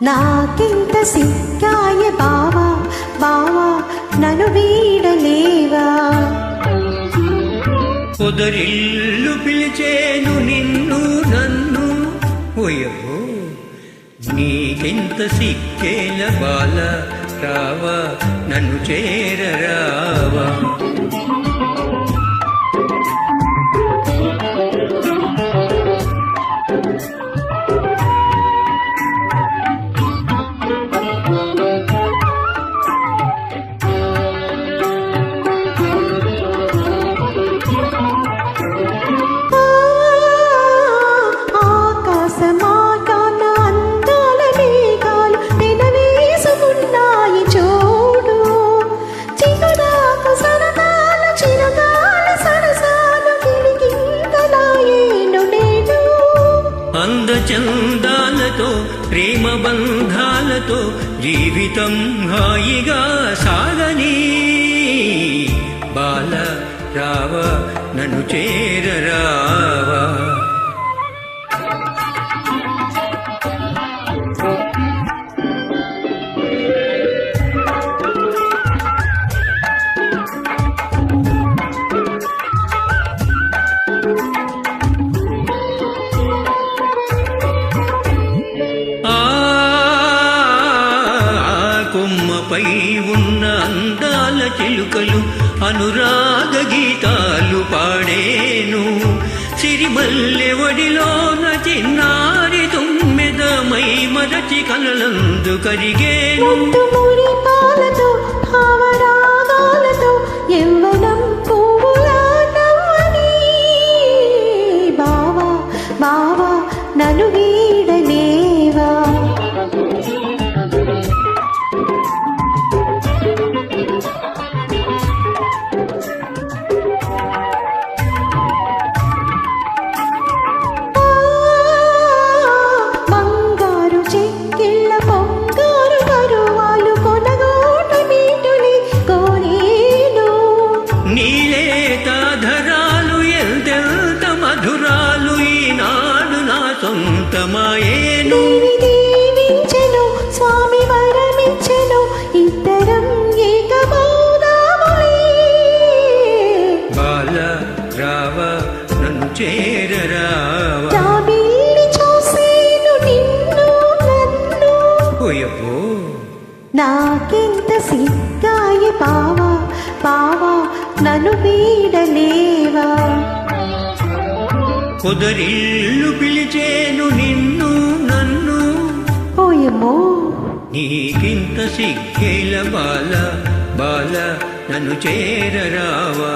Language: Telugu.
నాకింత సిక్కాయే బావా బావా నన్ను వీడలేవా. పొదరిల్లు పిలిచేను నిన్ను నన్ను ఓయో నీకెంత సిక్కేల బాల రావా నన్ను చేరరావా. అందచందాలతో ప్రేమ బంధాలతో జీవితం హాయిగా సాగని బాల రావా నన్ను చేరరావా. కొమ్మపై ఉన్న అందాల చిలుకలు అనురాగ గీతాలు పాడేను. సిరిమల్లె ఒడిలోన చిన్నారి తుమ్మెదమై మరచి కలలందు కరిగేను. బావా బావా నన్ను వీడలేవా. మధురాలు ఈనాడు నా సొంతమాయేను. దీవించెను స్వామి వరమిచ్చెను ఇద్దరం ఏకమౌదాములే. బాల రావా నన్ను చేరరావా. జాబిల్లి చూసేను నిన్ను నన్ను ఓయబ్బో నాకెంత సిగ్గాయే బావా బావా నన్ను వీడలేవా. పొదరిల్లు పిలిచేను నిన్ను నన్ను ఓయమ్మో నీకింత సిగ్గేల బాల బాల నన్ను చేరరావా.